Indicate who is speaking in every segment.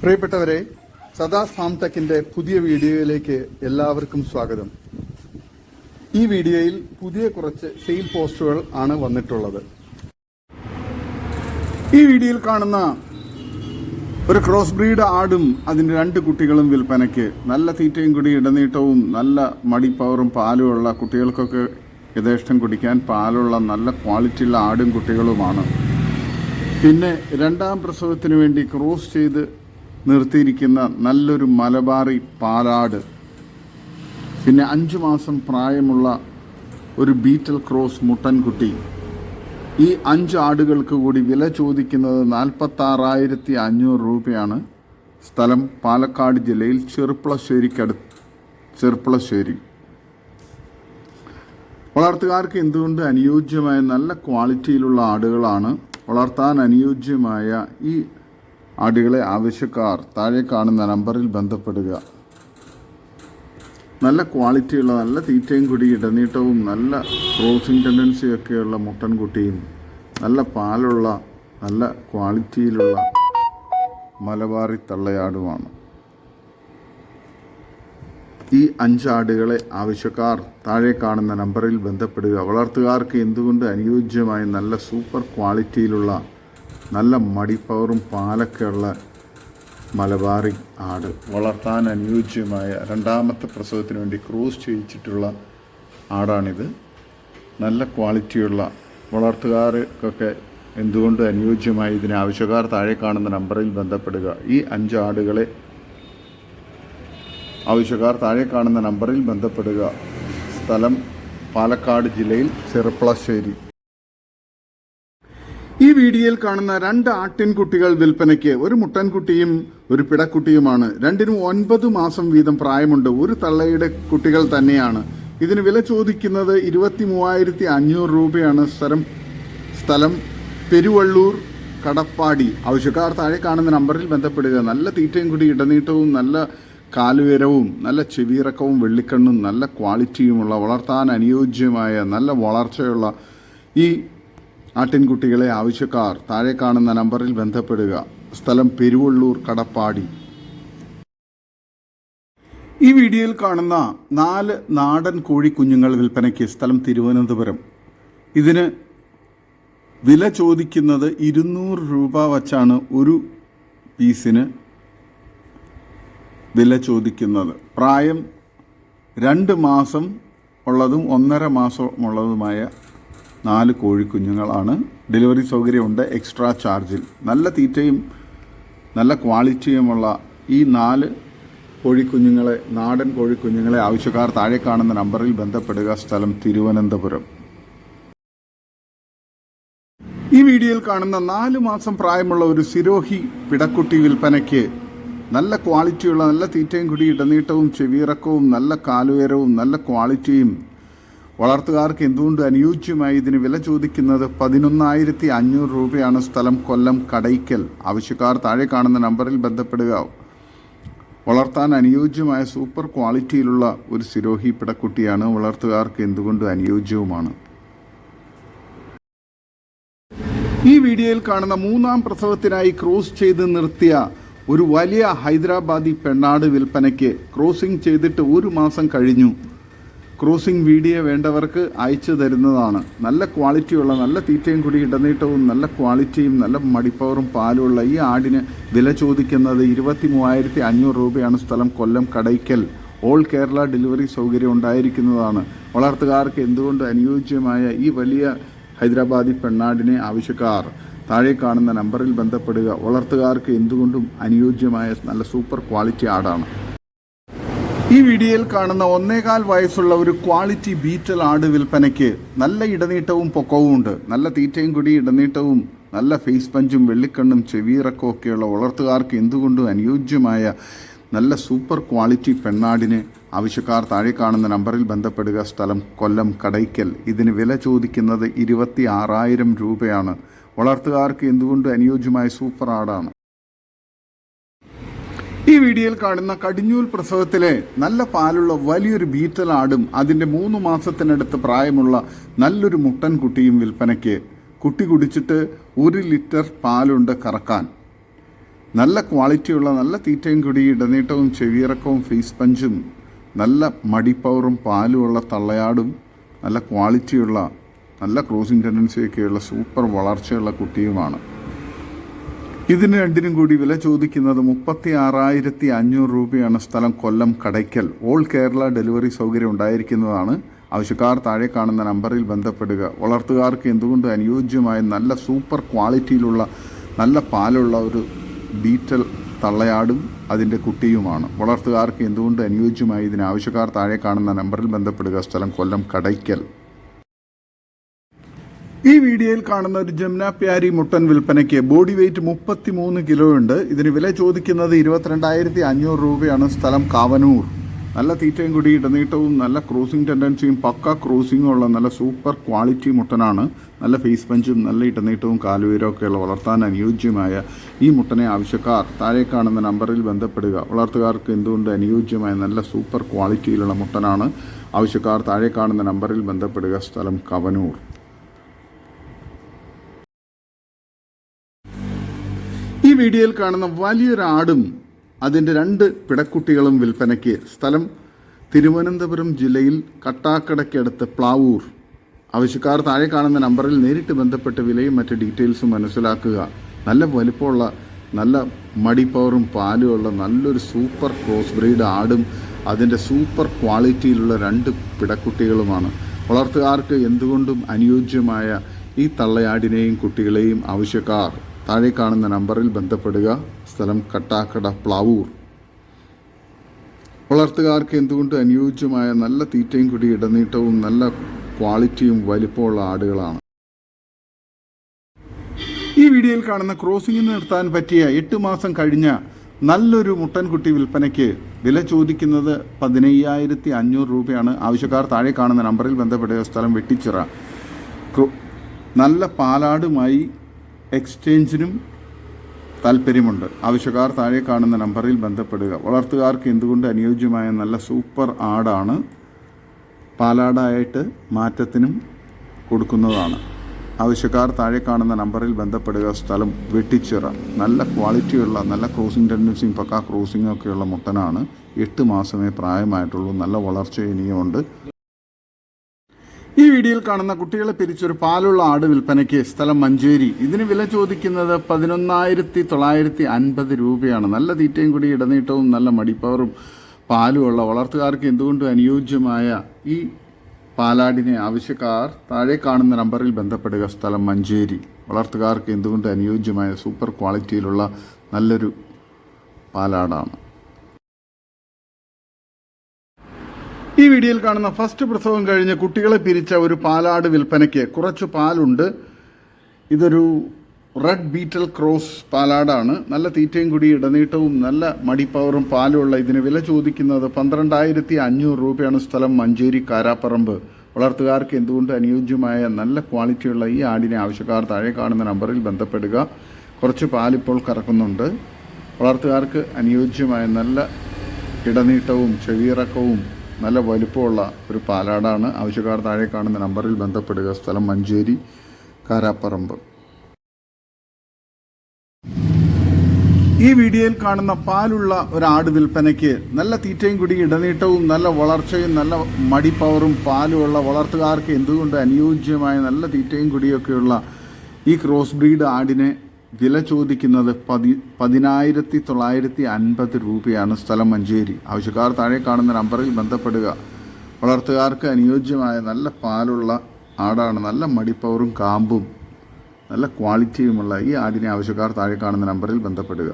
Speaker 1: പ്രിയപ്പെട്ടവരെ, സദാസ് ഫാം ടെക്കിന്റെ പുതിയ വീഡിയോയിലേക്ക് എല്ലാവർക്കും സ്വാഗതം. ഈ വീഡിയോയിൽ പുതിയ കുറച്ച് സെയിൽ പോസ്റ്റുകൾ ആണ് വന്നിട്ടുള്ളത്. ഈ വീഡിയോയിൽ കാണുന്ന ഒരു ക്രോസ് ബ്രീഡ് ആടും അതിന്റെ 2 കുട്ടികളും വിൽപ്പനയ്ക്ക്. നല്ല തീറ്റയും കൂടി ഇടനീട്ടവും നല്ല മടിപ്പവറും പാലുമുള്ള, കുട്ടികൾക്കൊക്കെ യഥേഷ്ടം കുടിക്കാൻ പാലുള്ള നല്ല ക്വാളിറ്റിയുള്ള ആടും കുട്ടികളുമാണ്. പിന്നെ 2ാം പ്രസവത്തിന് വേണ്ടി ക്രോസ് ചെയ്ത് നിർത്തിയിരിക്കുന്ന നല്ലൊരു മലബാറി പാലാട്, പിന്നെ 5 മാസം പ്രായമുള്ള ഒരു ബീറ്റൽ ക്രോസ് മുട്ടൻകുട്ടി. ഈ 5 ആടുകൾക്ക് കൂടി വില ചോദിക്കുന്നത് 46,500 രൂപയാണ്. സ്ഥലം പാലക്കാട് ജില്ലയിൽ ചെർപ്പളശ്ശേരി. വളർത്തുകാർക്ക് എന്തുകൊണ്ട് അനുയോജ്യമായ നല്ല ക്വാളിറ്റിയിലുള്ള ആടുകളാണ്. വളർത്താൻ അനുയോജ്യമായ ഈ ആടുകളെ ആവശ്യക്കാർ താഴെ കാണുന്ന നമ്പറിൽ ബന്ധപ്പെടുക. നല്ല ക്വാളിറ്റിയുള്ള, നല്ല തീറ്റയും കൂടി ഇടനീട്ടവും നല്ല ക്രോസിംഗ് ടെൻഡൻസിയൊക്കെയുള്ള മുട്ടൻകുട്ടിയും നല്ല പാലുള്ള, നല്ല ക്വാളിറ്റിയിലുള്ള മലബാറി തള്ളയാടുമാണ്. ഈ 5 ആടുകളെ ആവശ്യക്കാർ താഴെ കാണുന്ന നമ്പറിൽ ബന്ധപ്പെടുക. വളർത്തുകാർക്ക് എന്തുകൊണ്ട് അനുയോജ്യമായ നല്ല സൂപ്പർ ക്വാളിറ്റിയിലുള്ള, നല്ല മടിപ്പവറും പാലൊക്കെയുള്ള മലബാറി ആട്, വളർത്താൻ അനുയോജ്യമായ 2ാമത്തെ പ്രസവത്തിന് വേണ്ടി ക്രോസ് ചെയ്യിച്ചിട്ടുള്ള ആടാണിത്. നല്ല ക്വാളിറ്റിയുള്ള, വളർത്തുകാർക്കൊക്കെ എന്തുകൊണ്ട് അനുയോജ്യമായി ഇതിന് ആവശ്യക്കാർ താഴെ കാണുന്ന നമ്പറിൽ ബന്ധപ്പെടുക. ഈ 5 ആടുകളെ ആവശ്യക്കാർ താഴെ കാണുന്ന നമ്പറിൽ ബന്ധപ്പെടുക. സ്ഥലം പാലക്കാട് ജില്ലയിൽ ചെർപ്പളശ്ശേരി. ഈ വീഡിയോയിൽ കാണുന്ന 2 ആട്ടിൻകുട്ടികൾ വിൽപ്പനയ്ക്ക്. ഒരു മുട്ടൻകുട്ടിയും ഒരു പിടക്കുട്ടിയുമാണ്. രണ്ടിനും 9 മാസം വീതം പ്രായമുണ്ട്. ഒരു തള്ളയുടെ കുട്ടികൾ തന്നെയാണ്. ഇതിന് വില ചോദിക്കുന്നത് 23,500 രൂപയാണ്. സ്ഥലം പെരുവള്ളൂർ കടപ്പാടി. ആവശ്യക്കാർ താഴെ കാണുന്ന നമ്പറിൽ ബന്ധപ്പെടുക. നല്ല തീറ്റയും കൂടി ഇടനീട്ടവും നല്ല കാലുയരവും നല്ല ചെവിയിറക്കവും വെള്ളിക്കണ്ണും നല്ല ക്വാളിറ്റിയുമുള്ള, വളർത്താൻ അനുയോജ്യമായ നല്ല വളർച്ചയുള്ള ഈ ആട്ടിൻകുട്ടികളെ ആവശ്യക്കാർ താഴെ കാണുന്ന നമ്പറിൽ ബന്ധപ്പെടുക. സ്ഥലം പെരുവള്ളൂർ കടപ്പാടി. ഈ വീഡിയോയിൽ കാണുന്ന 4 നാടൻ കോഴിക്കുഞ്ഞുങ്ങൾ വിൽപ്പനയ്ക്ക്. സ്ഥലം തിരുവനന്തപുരം. ഇതിന് വില ചോദിക്കുന്നത് 200 രൂപ വച്ചാണ് ഒരു പീസിന് വില ചോദിക്കുന്നത്. പ്രായം 2 മാസം ഉള്ളതും 1.5 മാസമുള്ളതുമായ 4 കോഴിക്കുഞ്ഞുങ്ങളാണ്. ഡെലിവറി സൗകര്യമുണ്ട് എക്സ്ട്രാ ചാർജിൽ. നല്ല തീറ്റയും നല്ല ക്വാളിറ്റിയുമുള്ള ഈ 4 കോഴിക്കുഞ്ഞുങ്ങളെ, നാടൻ കോഴിക്കുഞ്ഞുങ്ങളെ ആവശ്യക്കാർ താഴെ കാണുന്ന നമ്പറിൽ ബന്ധപ്പെടുക. സ്ഥലം തിരുവനന്തപുരം. ഈ വീഡിയോയിൽ കാണുന്ന 4 മാസം പ്രായമുള്ള ഒരു സിരോഹി പിടക്കുട്ടി വിൽപ്പനയ്ക്ക്. നല്ല ക്വാളിറ്റിയുള്ള, നല്ല തീറ്റയും കൂടി ഇടനീട്ടവും ചെവിയിറക്കവും നല്ല കാലുയരവും നല്ല ക്വാളിറ്റിയും, വളർത്തുകാർക്ക് എന്തുകൊണ്ട് അനുയോജ്യമായി ഇതിന് വില ചോദിക്കുന്നത് 11,500 രൂപയാണ്. സ്ഥലം കൊല്ലം കടയ്ക്കൽ. ആവശ്യക്കാർ താഴെ കാണുന്ന നമ്പറിൽ ബന്ധപ്പെടുക. വളർത്താൻ അനുയോജ്യമായ സൂപ്പർ ക്വാളിറ്റിയിലുള്ള ഒരു സിരോഹി പിടക്കുട്ടിയാണ്. വളർത്തുകാർക്ക് എന്തുകൊണ്ട് അനുയോജ്യവുമാണ്. ഈ വീഡിയോയിൽ കാണുന്ന 3ാം പ്രസവത്തിനായി ക്രോസ് ചെയ്ത് നിർത്തിയ ഒരു വലിയ ഹൈദരാബാദി പെണ്ണാട് വിൽപ്പനയ്ക്ക്. ക്രോസിംഗ് ചെയ്തിട്ട് 1 മാസം കഴിഞ്ഞു. ക്രോസിംഗ് വീഡിയോ വേണ്ടവർക്ക് അയച്ചു തരുന്നതാണ്. നല്ല ക്വാളിറ്റിയുള്ള, നല്ല തീറ്റയും കൂടി ഇടനീട്ടവും നല്ല ക്വാളിറ്റിയും നല്ല മടിപ്പവറും പാലുമുള്ള ഈ ആടിന് വില ചോദിക്കുന്നത് 23,500 രൂപയാണ്. സ്ഥലം കൊല്ലം കടയ്ക്കൽ. ഓൾ കേരള ഡെലിവറി സൗകര്യം ഉണ്ടായിരിക്കുന്നതാണ്. വളർത്തുകാർക്ക് എന്തുകൊണ്ട് അനുയോജ്യമായ ഈ വലിയ ഹൈദരാബാദി പെണ്ണാടിനെ ആവശ്യക്കാർ താഴെ കാണുന്ന നമ്പറിൽ ബന്ധപ്പെടുക. വളർത്തുകാർക്ക് എന്തുകൊണ്ടും അനുയോജ്യമായ നല്ല സൂപ്പർ ക്വാളിറ്റി ആടാണ്. ഈ വീഡിയോയിൽ കാണുന്ന 1.25 വയസ്സുള്ള ഒരു ക്വാളിറ്റി ബീറ്റൽ ആട് വിൽപ്പനയ്ക്ക്. നല്ല ഇടനീട്ടവും പൊക്കവും ഉണ്ട്. നല്ല തീറ്റയും കൂടി ഇടനീട്ടവും നല്ല ഫേസ് പഞ്ചും വെള്ളിക്കണ്ണും ചെവിയിറക്കവും ഒക്കെയുള്ള, വളർത്തുകാർക്ക് എന്തുകൊണ്ടും അനുയോജ്യമായ നല്ല സൂപ്പർ ക്വാളിറ്റി പെണ്ണാടിന് ആവശ്യക്കാർ താഴെ കാണുന്ന നമ്പറിൽ ബന്ധപ്പെടുക. സ്ഥലം കൊല്ലം കടയ്ക്കൽ. ഇതിന് വില ചോദിക്കുന്നത് 26,000 രൂപയാണ്. വളർത്തുകാർക്ക് എന്തുകൊണ്ട് അനുയോജ്യമായ സൂപ്പർ ആടാണ്. ഈ വീഡിയോയിൽ കാണുന്ന കടിഞ്ഞൂൽ പ്രസവത്തിലെ നല്ല പാലുള്ള വലിയൊരു ബീറ്റൽ ആടും അതിൻ്റെ 3 മാസത്തിനടുത്ത് പ്രായമുള്ള നല്ലൊരു മുട്ടൻ കുട്ടിയും വിൽപ്പനയ്ക്ക്. കുട്ടി കുടിച്ചിട്ട് 1 ലിറ്റർ പാലുണ്ട് കറക്കാൻ. നല്ല ക്വാളിറ്റിയുള്ള നല്ല തീറ്റയും കുടി ഇടനീട്ടവും ചെവിയിറക്കവും ഫേസ് പഞ്ചും നല്ല മടിപ്പവറും പാലുമുള്ള തള്ളയാടും നല്ല ക്വാളിറ്റിയുള്ള നല്ല ക്രോസിംഗ് ടെൻഡൻസിയൊക്കെയുള്ള സൂപ്പർ വളർച്ചയുള്ള കുട്ടിയുമാണ്. ഇതിന് രണ്ടിനും കൂടി വില ചോദിക്കുന്നത് 36,500 രൂപയാണ്. സ്ഥലം കൊല്ലം കടയ്ക്കൽ. ഓൾ കേരള ഡെലിവറി സൗകര്യം ഉണ്ടായിരിക്കുന്നതാണ്. ആവശ്യക്കാർ താഴെ കാണുന്ന നമ്പറിൽ ബന്ധപ്പെടുക. വളർത്തുകാർക്ക് എന്തുകൊണ്ട് അനുയോജ്യമായ നല്ല സൂപ്പർ ക്വാളിറ്റിയിലുള്ള നല്ല പാലുള്ള ഒരു ബീറ്റൽ തള്ളയാടും അതിൻ്റെ കുട്ടിയുമാണ്. വളർത്തുകാർക്ക് എന്തുകൊണ്ട് അനുയോജ്യമായി ഇതിന് ആവശ്യക്കാർ താഴെ കാണുന്ന നമ്പറിൽ ബന്ധപ്പെടുക. സ്ഥലം കൊല്ലം കടയ്ക്കൽ. ഈ വീഡിയോയിൽ കാണുന്ന ഒരു ജംന പ്യാരി മുട്ടൻ വിൽപ്പനയ്ക്ക്. ബോഡി വെയ്റ്റ് 33 കിലോ ഉണ്ട്. ഇതിന് വില ചോദിക്കുന്നത് 22,500 രൂപയാണ്. സ്ഥലം കാവനൂർ. നല്ല തീറ്റയും കൂടി ഇടനീട്ടവും നല്ല ക്രോസിംഗ് ടെൻഡൻസിയും പക്ക ക്രോസിംഗും ഉള്ള നല്ല സൂപ്പർ ക്വാളിറ്റി മുട്ടനാണ്. നല്ല ഫേസ് പഞ്ചും നല്ല ഇടനീട്ടവും കാലുവീരമൊക്കെയുള്ള വളർത്താൻ അനുയോജ്യമായ ഈ മുട്ടനെ ആവശ്യക്കാർ താഴെ കാണുന്ന നമ്പറിൽ ബന്ധപ്പെടുക. വളർത്തുകാർക്ക് എന്തുകൊണ്ട് അനുയോജ്യമായ നല്ല സൂപ്പർ ക്വാളിറ്റിയിലുള്ള മുട്ടനാണ്. ആവശ്യക്കാർ താഴെ കാണുന്ന നമ്പറിൽ ബന്ധപ്പെടുക. സ്ഥലം കവനൂർ. ഈ വീഡിയോയിൽ കാണുന്ന വലിയൊരു ആടും അതിൻ്റെ 2 പിടക്കുട്ടികളും വിൽപ്പനയ്ക്ക്. സ്ഥലം തിരുവനന്തപുരം ജില്ലയിൽ കട്ടാക്കടയ്ക്കടുത്ത് പ്ലാവൂർ. ആവശ്യക്കാർ താഴെ കാണുന്ന നമ്പറിൽ നേരിട്ട് ബന്ധപ്പെട്ട് വിലയും മറ്റ് ഡീറ്റെയിൽസും മനസ്സിലാക്കുക. നല്ല വലിപ്പമുള്ള നല്ല മടിപ്പവറും പാലുമുള്ള നല്ലൊരു സൂപ്പർ ക്രോസ് ബ്രീഡ് ആടും അതിൻ്റെ സൂപ്പർ ക്വാളിറ്റിയിലുള്ള 2 പിടക്കുട്ടികളുമാണ്. വളർത്തുകാർക്ക് എന്തുകൊണ്ടും അനുയോജ്യമായ ഈ തള്ളയാടിനെയും കുട്ടികളെയും ആവശ്യക്കാർ താഴെ കാണുന്ന നമ്പറിൽ ബന്ധപ്പെടുക. സ്ഥലം കട്ടാക്കട പ്ലാവൂർ. വളർത്തുകാർക്ക് എന്തുകൊണ്ട് അനുയോജ്യമായ നല്ല തീറ്റയും കുടി ഇടനീട്ടവും നല്ല ക്വാളിറ്റിയും വലിപ്പമുള്ള ആടുകളാണ്. ഈ വീഡിയോയിൽ കാണുന്ന ക്രോസിംഗിന് നിർത്താൻ പറ്റിയ 8 മാസം കഴിഞ്ഞ നല്ലൊരു മുട്ടൻകുട്ടി വിൽപ്പനയ്ക്ക്. വില ചോദിക്കുന്നത് 15,500 രൂപയാണ്. ആവശ്യക്കാർ താഴെ കാണുന്ന നമ്പറിൽ ബന്ധപ്പെടുക. സ്ഥലം വെട്ടിച്ചിറ. നല്ല പാലാടുമായി എക്സ്ചേഞ്ചിനും താല്പര്യമുണ്ട്. ആവശ്യക്കാർ താഴെ കാണുന്ന നമ്പറിൽ ബന്ധപ്പെടുക. വളർത്തുകാർക്ക് എന്തുകൊണ്ട് അനുയോജ്യമായ നല്ല സൂപ്പർ ആടാണ്. പാലാടായിട്ട് മാറ്റത്തിനും കൊടുക്കുന്നതാണ്. ആവശ്യക്കാർ താഴെ കാണുന്ന നമ്പറിൽ ബന്ധപ്പെടുക. സ്ഥലം വെട്ടിച്ചിറ. നല്ല ക്വാളിറ്റിയുള്ള നല്ല ക്രോസിംഗ് ടെൻഡൻസിയും പക്ക ക്രോസിംഗും ഒക്കെയുള്ള മുട്ടനാണ്. 8 മാസമേ പ്രായമായിട്ടുള്ളൂ. നല്ല വളർച്ച ഇനിയുമുണ്ട്. ഈ വീഡിയോയിൽ കാണുന്ന കുട്ടികളെ പിരിച്ചൊരു പാലുള്ള ആട് വിൽപ്പനയ്ക്ക്. സ്ഥലം മഞ്ചേരി. ഇതിന് വില ചോദിക്കുന്നത് 11,950 രൂപയാണ്. നല്ല തീറ്റയും കൂടി ഇടനീട്ടവും നല്ല മടിപ്പവറും പാലുമുള്ള വളർത്തുകാർക്ക് എന്തുകൊണ്ട് അനുയോജ്യമായ ഈ പാലാടിനെ ആവശ്യക്കാർ താഴെ കാണുന്ന നമ്പറിൽ ബന്ധപ്പെടുക. സ്ഥലം മഞ്ചേരി. വളർത്തുകാർക്ക് എന്തുകൊണ്ട് അനുയോജ്യമായ സൂപ്പർ ക്വാളിറ്റിയിലുള്ള നല്ലൊരു പാലാടാണ്. ഈ വീഡിയോയിൽ കാണുന്ന ഫസ്റ്റ് പ്രസവം കഴിഞ്ഞ് കുട്ടികളെ പിരിച്ച ഒരു പാലാട് വിൽപ്പനയ്ക്ക്. കുറച്ച് പാലുണ്ട്. ഇതൊരു റെഡ് ബീറ്റൽ ക്രോസ് പാലാടാണ്. നല്ല തീറ്റയും കൂടി ഇടനീട്ടവും നല്ല മടിപ്പവറും പാലുമുള്ള ഇതിന് വില ചോദിക്കുന്നത് 12,500 രൂപയാണ്. സ്ഥലം മഞ്ചേരി കാരാപ്പറമ്പ്. വളർത്തുകാർക്ക് എന്തുകൊണ്ട് അനുയോജ്യമായ നല്ല ക്വാളിറ്റിയുള്ള ഈ ആടിനെ ആവശ്യക്കാർ താഴെ കാണുന്ന നമ്പറിൽ ബന്ധപ്പെടുക. കുറച്ച് പാലിപ്പോൾ കറക്കുന്നുണ്ട്. വളർത്തുകാർക്ക് അനുയോജ്യമായ നല്ല ഇടനീട്ടവും ചെവിയിറക്കവും നല്ല വലുപ്പമുള്ള ഒരു പാലാടാണ്. ആവശ്യക്കാർ താഴെ കാണുന്ന നമ്പറിൽ ബന്ധപ്പെടുക. സ്ഥലം മഞ്ചേരി കാരാപ്പറമ്പ്. ഈ വീഡിയോയിൽ കാണുന്ന പാലുള്ള ഒരാട് വിൽപ്പനയ്ക്ക്. നല്ല തീറ്റയും കൂടി ഇടനീട്ടവും നല്ല വളർച്ചയും നല്ല മടിപ്പവറും പാലുമുള്ള വളർത്തുകാർക്ക് എന്തുകൊണ്ട് അനുയോജ്യമായ നല്ല തീറ്റയും കൂടിയൊക്കെയുള്ള ഈ ക്രോസ് ബ്രീഡ് ആടിനെ വില ചോദിക്കുന്നത് 10,950 രൂപയാണ്. സ്ഥലം മഞ്ചേരി. ആവശ്യക്കാർ താഴെ കാണുന്ന നമ്പറിൽ ബന്ധപ്പെടുക. വളർത്തുകാർക്ക് അനുയോജ്യമായ നല്ല പാലുള്ള ആടാണ്. നല്ല മടിപ്പവറും കാമ്പും നല്ല ക്വാളിറ്റിയുമുള്ള ഈ ആടിനെ ആവശ്യക്കാർ താഴെ കാണുന്ന നമ്പറിൽ ബന്ധപ്പെടുക.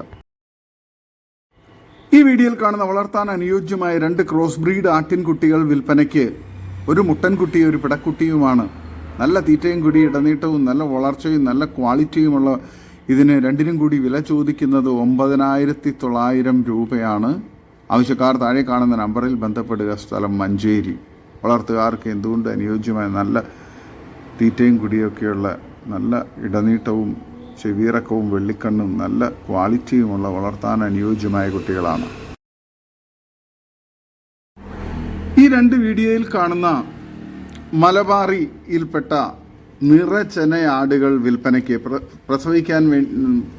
Speaker 1: ഈ വീഡിയോയിൽ കാണുന്ന വളർത്താൻ അനുയോജ്യമായ 2 ക്രോസ് ബ്രീഡ് ആട്ടിൻകുട്ടികൾ വിൽപ്പനയ്ക്ക്. ഒരു മുട്ടൻകുട്ടി ഒരു പിടക്കുട്ടിയുമാണ്. നല്ല തീറ്റയും കൂടി ഇടനീട്ടവും നല്ല വളർച്ചയും നല്ല ക്വാളിറ്റിയുമുള്ള ഇതിന് രണ്ടിനും കൂടി വില ചോദിക്കുന്നത് 9,900 രൂപയാണ്. ആവശ്യക്കാർ താഴെ കാണുന്ന നമ്പറിൽ ബന്ധപ്പെടുക. സ്ഥലം മഞ്ചേരി. വളർത്തുകാർക്ക് എന്തുകൊണ്ട് അനുയോജ്യമായ നല്ല തീറ്റയും കുടിയൊക്കെയുള്ള നല്ല ഇടനീട്ടവും ചെവിയിറക്കവും വെള്ളിക്കണ്ണും നല്ല ക്വാളിറ്റിയുമുള്ള വളർത്താൻ അനുയോജ്യമായ കുട്ടികളാണ്. ഈ രണ്ട് വീഡിയോയിൽ കാണുന്ന മലബാറിയിൽപ്പെട്ട നിറച്ചെനയാടുകൾ വിൽപ്പനയ്ക്ക്. പ്രസവിക്കാൻ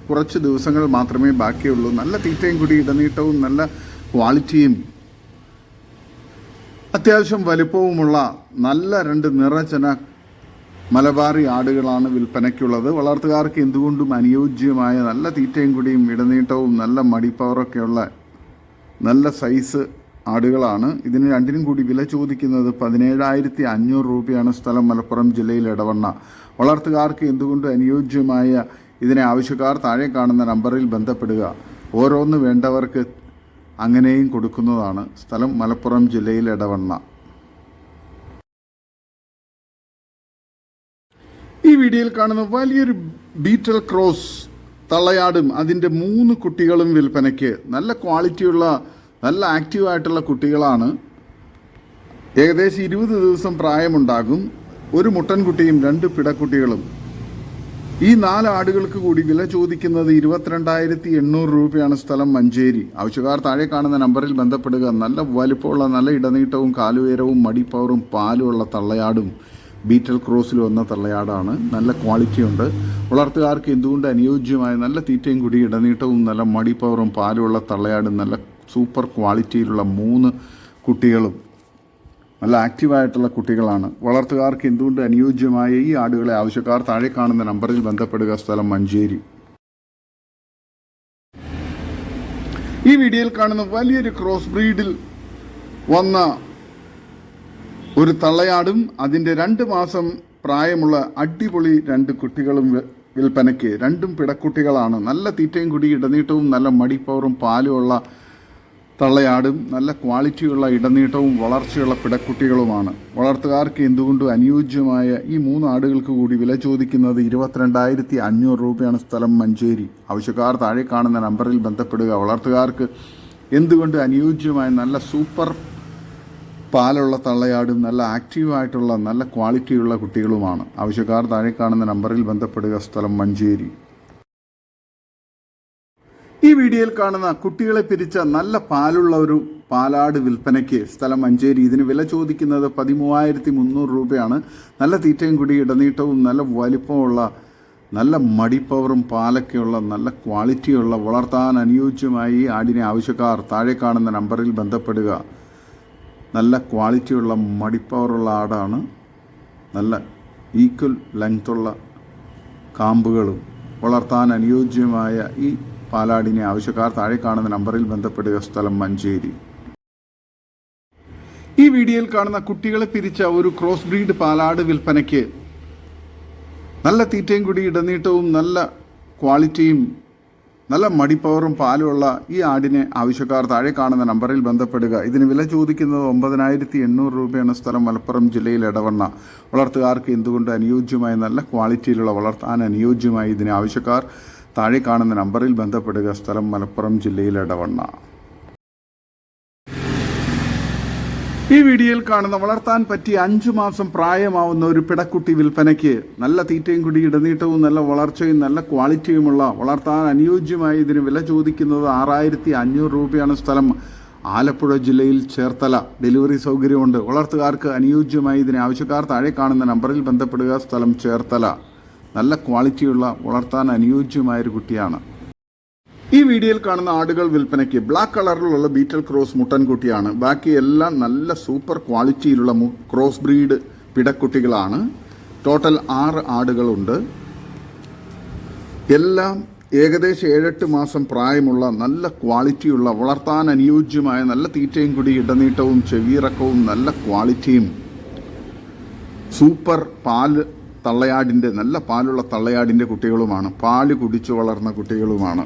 Speaker 1: കുറച്ച് ദിവസങ്ങൾ മാത്രമേ ബാക്കിയുള്ളൂ. നല്ല തീറ്റയും കൂടി ഇടനീട്ടവും നല്ല ക്വാളിറ്റിയും അത്യാവശ്യം വലുപ്പവുമുള്ള നല്ല രണ്ട് നിറച്ചെന മലബാറി ആടുകളാണ് വിൽപ്പനയ്ക്കുള്ളത്. വളർത്തുകാർക്ക് എന്തുകൊണ്ടും അനുയോജ്യമായ നല്ല തീറ്റയും കൂടിയും ഇടനീട്ടവും നല്ല മടിപ്പവറൊക്കെയുള്ള നല്ല സൈസ് ആടുകളാണ്. ഇതിന് രണ്ടിനും കൂടി വില ചോദിക്കുന്നത് 17,500 രൂപയാണ്. സ്ഥലം മലപ്പുറം ജില്ലയിൽ എടവണ്ണ. വളർത്തുകാർക്ക് എന്തുകൊണ്ട് അനുയോജ്യമായ ഇതിനെ ആവശ്യക്കാർ താഴെ കാണുന്ന നമ്പറിൽ ബന്ധപ്പെടുക. ഓരോന്ന് വേണ്ടവർക്ക് അങ്ങനെയും കൊടുക്കുന്നതാണ്. സ്ഥലം മലപ്പുറം ജില്ലയിൽ എടവണ്ണ. ഈ വീഡിയോയിൽ കാണുന്ന വലിയൊരു ബീറ്റൽ ക്രോസ് തള്ളയാടും അതിൻ്റെ 3 കുട്ടികളും വിൽപ്പനയ്ക്ക്. നല്ല ക്വാളിറ്റിയുള്ള നല്ല ആക്റ്റീവായിട്ടുള്ള കുട്ടികളാണ്. ഏകദേശം 20 ദിവസം പ്രായമുണ്ടാകും. ഒരു മുട്ടൻകുട്ടിയും 2 പിടക്കുട്ടികളും. ഈ 4 ആടുകൾക്ക് കൂടി വില ചോദിക്കുന്നത് 22,800 രൂപയാണ്. സ്ഥലം മഞ്ചേരി. ആവശ്യക്കാർ താഴെ കാണുന്ന നമ്പറിൽ ബന്ധപ്പെടുക. നല്ല വലുപ്പമുള്ള നല്ല ഇടനീട്ടവും കാലുയരവും മടിപ്പവറും പാലുമുള്ള തള്ളയാടും ബീറ്റൽ ക്രോസിൽ വന്ന തള്ളയാടാണ്. നല്ല ക്വാളിറ്റിയുണ്ട്. വളർത്തുകാർക്ക് എന്തുകൊണ്ട് അനുയോജ്യമായ നല്ല തീറ്റയും കൂടി ഇടനീട്ടവും നല്ല മടിപ്പവറും പാലുമുള്ള തള്ളയാടും നല്ല സൂപ്പർ ക്വാളിറ്റിയിലുള്ള 3 കുട്ടികളും നല്ല ആക്റ്റീവായിട്ടുള്ള കുട്ടികളാണ്. വളർത്തുകാർക്ക് എന്തുകൊണ്ട് അനുയോജ്യമായ ഈ ആടുകളെ ആവശ്യക്കാർ താഴെ കാണുന്ന നമ്പറിൽ ബന്ധപ്പെടുക. സ്ഥലം മഞ്ചേരി. ഈ വീഡിയോയിൽ കാണുന്ന വലിയൊരു ക്രോസ് ബ്രീഡിൽ വന്ന ഒരു തള്ളയാടും അതിൻ്റെ 2 മാസം പ്രായമുള്ള അടിപൊളി 2 കുട്ടികളും വിൽപ്പനയ്ക്ക്. 2ഉം പിടക്കുട്ടികളാണ്. നല്ല തീറ്റയും കൂടി ഇടനീട്ടവും നല്ല മടിപ്പവറും പാലുമുള്ള തള്ളയാടും നല്ല ക്വാളിറ്റിയുള്ള ഇടനീട്ടവും വളർച്ചയുള്ള പിടക്കുട്ടികളുമാണ്. വളർത്തുകാർക്ക് എന്തുകൊണ്ടും അനുയോജ്യമായ ഈ 3 ആടുകൾക്ക് കൂടി വില ചോദിക്കുന്നത് 22,500 രൂപയാണ്. സ്ഥലം മഞ്ചേരി. ആവശ്യക്കാർ താഴെ കാണുന്ന നമ്പറിൽ ബന്ധപ്പെടുക. വളർത്തുകാർക്ക് എന്തുകൊണ്ട് അനുയോജ്യമായ നല്ല സൂപ്പർ പാലുള്ള തള്ളയാടും നല്ല ആക്റ്റീവായിട്ടുള്ള നല്ല ക്വാളിറ്റിയുള്ള കുട്ടികളുമാണ്. ആവശ്യക്കാർ താഴെ കാണുന്ന നമ്പറിൽ ബന്ധപ്പെടുക. സ്ഥലം മഞ്ചേരി. ഈ വീഡിയോയിൽ കാണുന്ന കുട്ടികളെ പിരിച്ച നല്ല പാലുള്ള ഒരു പാലാട് വിൽപ്പനയ്ക്ക്. സ്ഥലം മഞ്ചേരി. ഇതിന് വില ചോദിക്കുന്നത് 13,300 രൂപയാണ്. നല്ല തീറ്റയും കൂടി ഇടനീട്ടവും നല്ല വലിപ്പമുള്ള നല്ല മടിപ്പവറും പാലൊക്കെയുള്ള നല്ല ക്വാളിറ്റിയുള്ള വളർത്താൻ അനുയോജ്യമായി ഈ ആടിനെ ആവശ്യക്കാർ താഴെ കാണുന്ന നമ്പറിൽ ബന്ധപ്പെടുക. നല്ല ക്വാളിറ്റിയുള്ള മടിപ്പവറുള്ള ആടാണ്. നല്ല ഈക്വൽ ലെങ്ത്തുള്ള കാമ്പുകളും വളർത്താൻ അനുയോജ്യമായ ഈ പാലാടിനെ ആവശ്യക്കാർ താഴെ കാണുന്ന നമ്പറിൽ ബന്ധപ്പെടുക. സ്ഥലം മഞ്ചേരി. ഈ വീഡിയോയിൽ കാണുന്ന കുട്ടികളെ പിരിച്ച ഒരു ക്രോസ് ബ്രീഡ് പാലാട് വിൽപ്പനയ്ക്ക്. നല്ല തീറ്റയും കൂടി ഇടനീട്ടവും നല്ല ക്വാളിറ്റിയും നല്ല മടിപ്പവറും പാലുമുള്ള ഈ ആടിനെ ആവശ്യക്കാർ താഴെ കാണുന്ന നമ്പറിൽ ബന്ധപ്പെടുക. ഇതിന് വില ചോദിക്കുന്നത് 9,800 രൂപയാണ്. സ്ഥലം മലപ്പുറം ജില്ലയിൽ എടവണ്ണ. വളർത്തുകാർക്ക് എന്തുകൊണ്ട് അനുയോജ്യമായ നല്ല ക്വാളിറ്റിയിലുള്ള വളർത്താൻ അനുയോജ്യമായി ഇതിനെ ആവശ്യക്കാർ താഴെ കാണുന്ന നമ്പറിൽ ബന്ധപ്പെടുക. സ്ഥലം മലപ്പുറം ജില്ലയിൽ എടവണ്ണ. ഈ വീഡിയോയിൽ കാണുന്ന വളർത്താൻ പറ്റിയ 5 മാസം പ്രായമാവുന്ന ഒരു പിടക്കുട്ടി വിൽപ്പനയ്ക്ക്. നല്ല തീറ്റയും കൂടി ഇടനീട്ടവും നല്ല വളർച്ചയും നല്ല ക്വാളിറ്റിയുമുള്ള വളർത്താൻ അനുയോജ്യമായി ഇതിന് വില ചോദിക്കുന്നത് 6,500 രൂപയാണ്. സ്ഥലം ആലപ്പുഴ ജില്ലയിൽ ചേർത്തല. ഡെലിവറി സൗകര്യമുണ്ട്. വളർത്തുകാർക്ക് അനുയോജ്യമായി ഇതിനെ ആവശ്യക്കാർ താഴെ കാണുന്ന നമ്പറിൽ ബന്ധപ്പെടുക. സ്ഥലം ചേർത്തല. നല്ല ക്വാളിറ്റിയുള്ള വളർത്താൻ അനുയോജ്യമായൊരു കുട്ടിയാണ്. ഈ വീഡിയോയിൽ കാണുന്ന ആടുകൾ വിൽപ്പനയ്ക്ക്. ബ്ലാക്ക് കളറിലുള്ള ബീറ്റൽ ക്രോസ് മുട്ടൻകുട്ടിയാണ്. ബാക്കി എല്ലാം നല്ല സൂപ്പർ ക്വാളിറ്റിയിലുള്ള ക്രോസ് ബ്രീഡ് പിടക്കുട്ടികളാണ്. ടോട്ടൽ 6 ആടുകളുണ്ട്. എല്ലാം ഏകദേശം 7-8 മാസം പ്രായമുള്ള നല്ല ക്വാളിറ്റിയുള്ള വളർത്താൻ അനുയോജ്യമായ നല്ല തീറ്റയും കൂടി ഇടനീട്ടവും ചെവിയിറക്കവും നല്ല ക്വാളിറ്റിയും സൂപ്പർ പാല് തള്ളയാടിൻ്റെ നല്ല പാലുള്ള തള്ളയാടിൻ്റെ കുട്ടികളുമാണ്. പാല് കുടിച്ചു വളർന്ന കുട്ടികളുമാണ്.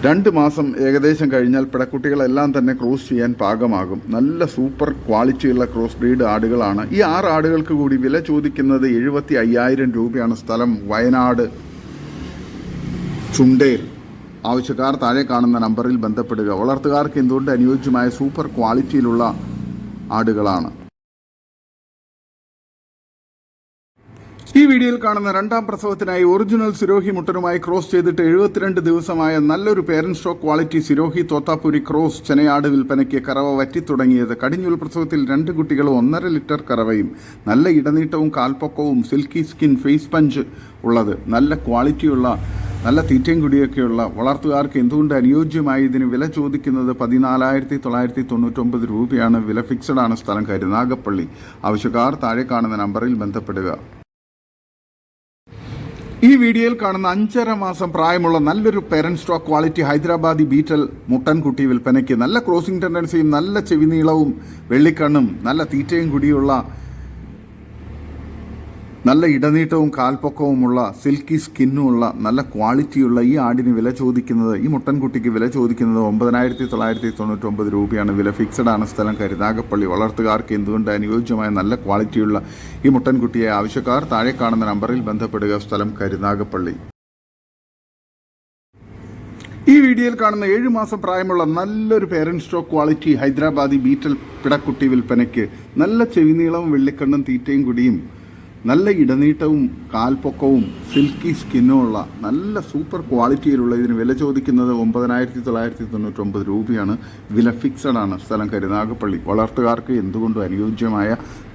Speaker 1: 2 മാസം ഏകദേശം കഴിഞ്ഞാൽ പിടക്കുട്ടികളെല്ലാം തന്നെ ക്രോസ് ചെയ്യാൻ പാകമാകും. നല്ല സൂപ്പർ ക്വാളിറ്റിയുള്ള ക്രോസ് ബ്രീഡ് ആടുകളാണ്. ഈ 6 ആടുകൾക്ക് കൂടി വില ചോദിക്കുന്നത് 75,000 രൂപയാണ്. സ്ഥലം വയനാട് ചുണ്ടേൽ. ആവശ്യക്കാർ താഴെ കാണുന്ന നമ്പറിൽ ബന്ധപ്പെടുക. വളർത്തുകാർക്ക് എന്തുകൊണ്ട് അനുയോജ്യമായ സൂപ്പർ ക്വാളിറ്റിയിലുള്ള ആടുകളാണ്. ഈ വീഡിയോയിൽ കാണുന്ന രണ്ടാം പ്രസവത്തിനായി ഒറിജിനൽ സിരോഹി മുട്ടനുമായി ക്രോസ് ചെയ്തിട്ട് 72 ദിവസമായ നല്ലൊരു parent stock quality Sirohi Totapuri cross ചെനയാട് വിൽപ്പനയ്ക്ക് കറവ വറ്റിത്തുടങ്ങിയത്. കടിഞ്ഞൂൽ പ്രസവത്തിൽ 2 കുട്ടികളും 1.5 ലിറ്റർ കറവയും നല്ല ഇടനീട്ടവും കാൽപ്പൊക്കവും സിൽക്കി സ്കിൻ ഫേസ് പഞ്ച് ഉള്ളത്, നല്ല ക്വാളിറ്റിയുള്ള നല്ല തീറ്റയും കുടിയൊക്കെയുള്ള വളർത്തുകാർക്ക് എന്തുകൊണ്ട് അനുയോജ്യമായി ഇതിന് വില ചോദിക്കുന്നത് 14,999 രൂപയാണ്. വില ഫിക്സഡ് ആണ്. സ്ഥലം കരുനാഗപ്പള്ളി. ആവശ്യക്കാർ താഴെ കാണുന്ന നമ്പറിൽ ബന്ധപ്പെടുക. ഈ വീഡിയോയിൽ കാണുന്ന 5.5 മാസം പ്രായമുള്ള നല്ലൊരു parent stock quality Hyderabadi Beetal മുട്ടൻകുട്ടി വിൽപ്പനയ്ക്ക്. നല്ല ക്രോസിംഗ് ടെൻഡൻസിയും നല്ല ചെവിനീളവും വെള്ളിക്കണ്ണും നല്ല തീറ്റയും കുടിയുള്ള നല്ല ഇടനീട്ടവും കാൽപ്പൊക്കവുമുള്ള സിൽക്കി സ്കിന്നുമുള്ള നല്ല ക്വാളിറ്റിയുള്ള ഈ ആടിന് വില ചോദിക്കുന്നത്, ഈ മുട്ടൻകുട്ടിക്ക് വില ചോദിക്കുന്നത് 9,999 രൂപയാണ്. വില ഫിക്സഡ് ആണ്. സ്ഥലം കരുനാഗപ്പള്ളി. വളർത്തുകാർക്ക് എന്തുകൊണ്ട് അനുയോജ്യമായ നല്ല ക്വാളിറ്റിയുള്ള ഈ മുട്ടൻകുട്ടിയെ ആവശ്യക്കാർ താഴെ കാണുന്ന നമ്പറിൽ ബന്ധപ്പെടുക. സ്ഥലം കരുനാഗപ്പള്ളി. ഈ വീഡിയോയിൽ കാണുന്ന 7 മാസം പ്രായമുള്ള നല്ലൊരു parent stock quality Hyderabadi Beetal പിടക്കുട്ടി വിൽപ്പനയ്ക്ക്. നല്ല ചെവിനീളവും വെള്ളിക്കണ്ണും തീറ്റയും കുടിയും നല്ല ഇടനീട്ടവും കാൽപ്പൊക്കവും സിൽക്കി സ്കിന്നുമുള്ള നല്ല സൂപ്പർ ക്വാളിറ്റിയിലുള്ള ഇതിന് വില ചോദിക്കുന്നത് 9,999 രൂപയാണ്. വില ഫിക്സഡ് ആണ്. സ്ഥലം കരുനാഗപ്പള്ളി. വളർത്തുകാർക്ക് എന്തുകൊണ്ടും അനുയോജ്യമായ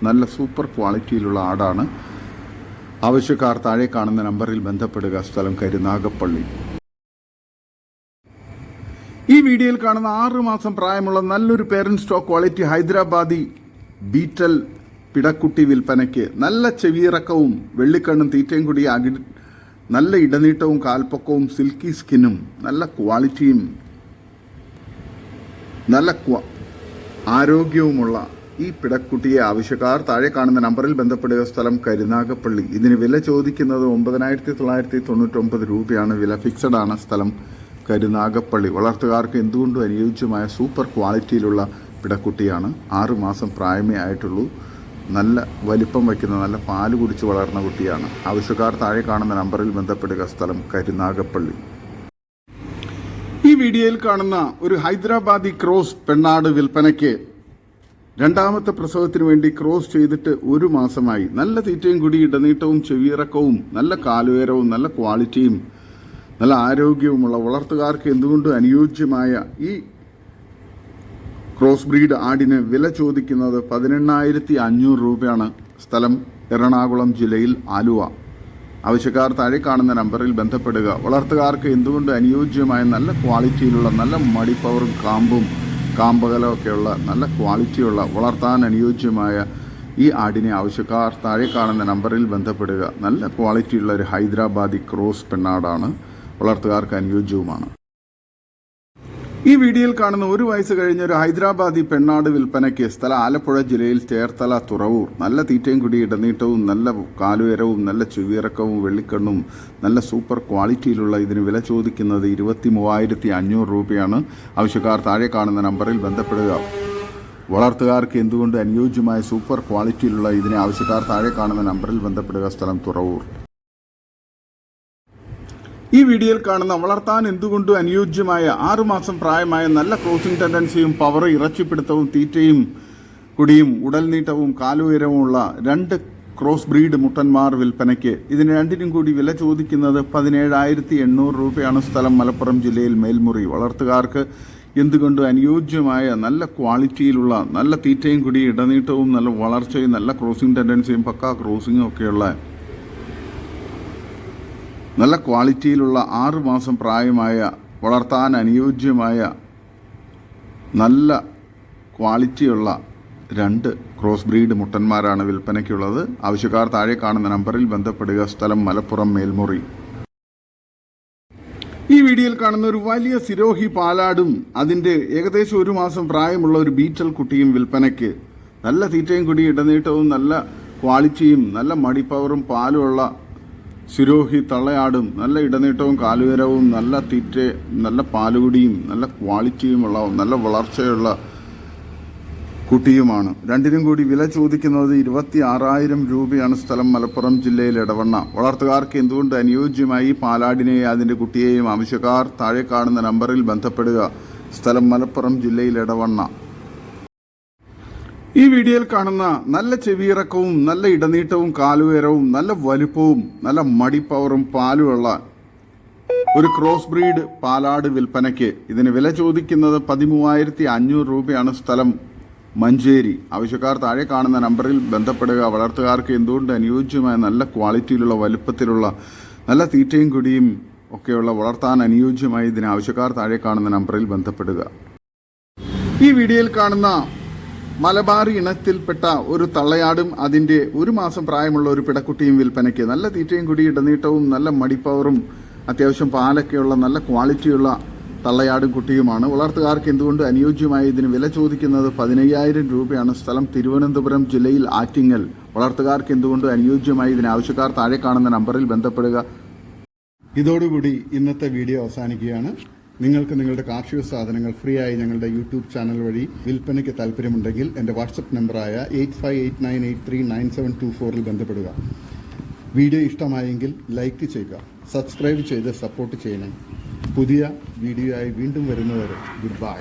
Speaker 1: നല്ല സൂപ്പർ ക്വാളിറ്റിയിലുള്ള ആടാണ്. ആവശ്യക്കാർ താഴെ കാണുന്ന നമ്പറിൽ ബന്ധപ്പെടുക. സ്ഥലം കരുനാഗപ്പള്ളി. ഈ വീഡിയോയിൽ കാണുന്ന 6 മാസം പ്രായമുള്ള നല്ലൊരു parent stock quality Hyderabadi Beetal പിടക്കുട്ടി വിൽപ്പനയ്ക്ക്. നല്ല ചെവിയിറക്കവും വെള്ളിക്കണ്ണും തീറ്റയും കൂടി നല്ല ഇടനീട്ടവും കാൽപ്പൊക്കവും സിൽക്കി സ്കിന്നും നല്ല ക്വാളിറ്റിയും നല്ല ആരോഗ്യവുമുള്ള ഈ പിടക്കുട്ടിയെ ആവശ്യക്കാർ താഴെ കാണുന്ന നമ്പറിൽ ബന്ധപ്പെടുക. സ്ഥലം കരുനാഗപ്പള്ളി. ഇതിന് വില ചോദിക്കുന്നത് 9,999 രൂപയാണ്. വില ഫിക്സഡ് ആണ്. സ്ഥലം കരുനാഗപ്പള്ളി. വളർത്തുകാർക്ക് എന്തുകൊണ്ടും അനുയോജ്യമായ സൂപ്പർ ക്വാളിറ്റിയിലുള്ള പിടക്കുട്ടിയാണ്. 6 മാസം പ്രായമേ ആയിട്ടുള്ളൂ. നല്ല വലിപ്പം വയ്ക്കുന്ന നല്ല പാല് കുടിച്ച് വളർന്ന കുട്ടിയാണ്. ആവശ്യക്കാർ താഴെ കാണുന്ന നമ്പറിൽ ബന്ധപ്പെടുക. സ്ഥലം കരുനാഗപ്പള്ളി. ഈ വീഡിയോയിൽ കാണുന്ന ഒരു ഹൈദരാബാദി ക്രോസ് പെണ്ണാട് വിൽപ്പനയ്ക്ക്. രണ്ടാമത്തെ പ്രസവത്തിന് വേണ്ടി ക്രോസ് ചെയ്തിട്ട് 1 മാസമായി. നല്ല തീറ്റയും കൂടി ഇടനീട്ടവും ചെവിയിറക്കവും നല്ല കാലുയരവും നല്ല ക്വാളിറ്റിയും നല്ല ആരോഗ്യവുമുള്ള വളർത്തുകാർക്ക് എന്തുകൊണ്ടും അനുയോജ്യമായ ഈ ക്രോസ് ബ്രീഡ് ആടിന് വില ചോദിക്കുന്നത് 18,500 രൂപയാണ്. സ്ഥലം എറണാകുളം ജില്ലയിൽ ആലുവ. ആവശ്യക്കാർ താഴെ കാണുന്ന നമ്പറിൽ ബന്ധപ്പെടുക. വളർത്തുകാർക്ക് എന്തുകൊണ്ട് അനുയോജ്യമായ നല്ല ക്വാളിറ്റിയിലുള്ള നല്ല മടിപ്പവറും കാമ്പും കാമ്പകലമൊക്കെയുള്ള നല്ല ക്വാളിറ്റിയുള്ള വളർത്താൻ അനുയോജ്യമായ ഈ ആടിനെ ആവശ്യക്കാർ താഴെ കാണുന്ന നമ്പറിൽ ബന്ധപ്പെടുക. നല്ല ക്വാളിറ്റിയുള്ള ഒരു ഹൈദരാബാദി ക്രോസ് പെണ്ണാടാണ്. വളർത്തുകാർക്ക് അനുയോജ്യവുമാണ്. ഈ വീഡിയോയിൽ കാണുന്ന 1 വയസ്സ് കഴിഞ്ഞ ഒരു ഹൈദരാബാദി പെണ്ണാട് വിൽപ്പനയ്ക്ക്. സ്ഥലം ആലപ്പുഴ ജില്ലയിൽ ചേർത്തല തുറവൂർ. നല്ല തീറ്റയും കൂടി ഇടനീട്ടവും നല്ല കാലുയരവും നല്ല ചെവിയിറക്കവും വെള്ളിക്കണ്ണും നല്ല സൂപ്പർ ക്വാളിറ്റിയിലുള്ള ഇതിന് വില ചോദിക്കുന്നത് 23,500 രൂപയാണ്. ആവശ്യക്കാർ താഴെ കാണുന്ന നമ്പറിൽ ബന്ധപ്പെടുക. വളർത്തുകാർക്ക് എന്തുകൊണ്ട് അനുയോജ്യമായ സൂപ്പർ ക്വാളിറ്റിയിലുള്ള ഇതിനെ ആവശ്യക്കാർ താഴെ കാണുന്ന നമ്പറിൽ ബന്ധപ്പെടുക. സ്ഥലം തുറവൂർ. ഈ വീഡിയോയിൽ കാണുന്ന വളർത്താൻ എന്തുകൊണ്ടും അനുയോജ്യമായ 6 മാസം പ്രായമായ നല്ല ക്രോസിംഗ് ടെൻഡൻസിയും പവർ ഇറച്ചിപ്പിടുത്തവും തീറ്റയും കുടിയും ഉടൽനീട്ടവും കാലുയരവുമുള്ള 2 ക്രോസ് ബ്രീഡ് മുട്ടന്മാർ വിൽപ്പനയ്ക്ക്. ഇതിന് രണ്ടിനും കൂടി വില ചോദിക്കുന്നത് 17,800 രൂപയാണ്. സ്ഥലം മലപ്പുറം ജില്ലയിൽ മേൽമുറി. വളർത്തുകാർക്ക് എന്തുകൊണ്ടും അനുയോജ്യമായ നല്ല ക്വാളിറ്റിയിലുള്ള നല്ല തീറ്റയും കുടി ഇടനീട്ടവും നല്ല വളർച്ചയും നല്ല ക്രോസിംഗ് ടെൻഡൻസിയും പക്കാ ക്രോസിംഗും ഒക്കെയുള്ള നല്ല ക്വാളിറ്റിയിലുള്ള 6 മാസം പ്രായമായ വളർത്താൻ അനുയോജ്യമായ നല്ല ക്വാളിറ്റിയുള്ള 2 ക്രോസ് ബ്രീഡ് മുട്ടന്മാരാണ് വിൽപ്പനയ്ക്കുള്ളത്. ആവശ്യക്കാർ താഴെ കാണുന്ന നമ്പറിൽ ബന്ധപ്പെടുക. സ്ഥലം മലപ്പുറം മേൽമുറി. ഈ വീഡിയോയിൽ കാണുന്ന ഒരു വലിയ സിരോഹി പാലാടും അതിൻ്റെ ഏകദേശം 1 മാസം പ്രായമുള്ള ഒരു ബീറ്റൽ കുട്ടിയും വിൽപ്പനയ്ക്ക്. നല്ല തീറ്റയും കുടി ഇടനീട്ടവും നല്ല ക്വാളിറ്റിയും നല്ല മടിപ്പവറും പാലുമുള്ള സിരോഹി തള്ളയാടും നല്ല ഇടനീട്ടവും കാലുയരവും നല്ല തീറ്റ നല്ല പാലുകുടിയും നല്ല ക്വാളിറ്റിയുമുള്ള നല്ല വളർച്ചയുള്ള കുട്ടിയുമാണ്. രണ്ടിനും കൂടി വില ചോദിക്കുന്നത് 26,000 രൂപയാണ്. സ്ഥലം മലപ്പുറം ജില്ലയിൽ എടവണ്ണ. വളർത്തുകാർക്ക് എന്തുകൊണ്ട് അനുയോജ്യമായി പാലാടിനെയും അതിൻ്റെ കുട്ടിയെയും ആവശ്യക്കാർ താഴെ കാണുന്ന നമ്പറിൽ ബന്ധപ്പെടുക. സ്ഥലം മലപ്പുറം ജില്ലയിൽ എടവണ്ണ. ഈ വീഡിയോയിൽ കാണുന്ന നല്ല ചെവിയിറക്കവും നല്ല ഇടനീട്ടവും കാലുയരവും നല്ല വലുപ്പവും നല്ല മടിപ്പവറും പാലുമുള്ള ഒരു ക്രോസ് ബ്രീഡ് പാലാട് വിൽപ്പനയ്ക്ക്. ഇതിന് വില ചോദിക്കുന്നത് 13,500 രൂപയാണ്. സ്ഥലം മഞ്ചേരി. ആവശ്യക്കാർ താഴെ കാണുന്ന നമ്പറിൽ ബന്ധപ്പെടുക. വളർത്തുകാർക്ക് എന്തുകൊണ്ട് അനുയോജ്യമായ നല്ല ക്വാളിറ്റിയിലുള്ള വലുപ്പത്തിലുള്ള നല്ല തീറ്റയും കുടിയും ഒക്കെയുള്ള വളർത്താൻ അനുയോജ്യമായി ഇതിന് ആവശ്യക്കാർ താഴെ കാണുന്ന നമ്പറിൽ ബന്ധപ്പെടുക. ഈ വീഡിയോയിൽ കാണുന്ന മലബാറി ഇനത്തിൽപ്പെട്ട ഒരു തള്ളയാടും അതിൻ്റെ 1 മാസം പ്രായമുള്ള ഒരു പിടക്കുട്ടിയും വിൽപ്പനയ്ക്ക്. നല്ല തീറ്റയും കുടി ഇടനീട്ടവും നല്ല മടിപ്പവറും അത്യാവശ്യം പാലൊക്കെയുള്ള നല്ല ക്വാളിറ്റിയുള്ള തള്ളയാടും കുട്ടിയുമാണ്. വളർത്തുകാർക്ക് എന്തുകൊണ്ട് അനുയോജ്യമായി ഇതിന് വില ചോദിക്കുന്നത് 15,000 രൂപയാണ്. സ്ഥലം തിരുവനന്തപുരം ജില്ലയിൽ ആറ്റിങ്ങൽ. വളർത്തുകാർക്ക് എന്തുകൊണ്ട് അനുയോജ്യമായി ഇതിന് ആവശ്യക്കാർ താഴെ കാണുന്ന നമ്പറിൽ ബന്ധപ്പെടുക. ഇതോടുകൂടി ഇന്നത്തെ വീഡിയോ അവസാനിക്കുകയാണ്. നിങ്ങൾക്ക് നിങ്ങളുടെ കാർഷിക സാധനങ്ങൾ ഫ്രീ ആയി ഞങ്ങളുടെ യൂട്യൂബ് ചാനൽ വഴി വിൽപ്പനയ്ക്ക് താല്പര്യമുണ്ടെങ്കിൽ എൻ്റെ വാട്സപ്പ് നമ്പറായ 8589839724 ബന്ധപ്പെടുക. വീഡിയോ ഇഷ്ടമായെങ്കിൽ ലൈക്ക് ചെയ്യുക, സബ്സ്ക്രൈബ് ചെയ്ത് സപ്പോർട്ട് ചെയ്യണേ. പുതിയ വീഡിയോ ആയി വീണ്ടും വരുന്നവരെ ഗുഡ് ബൈ.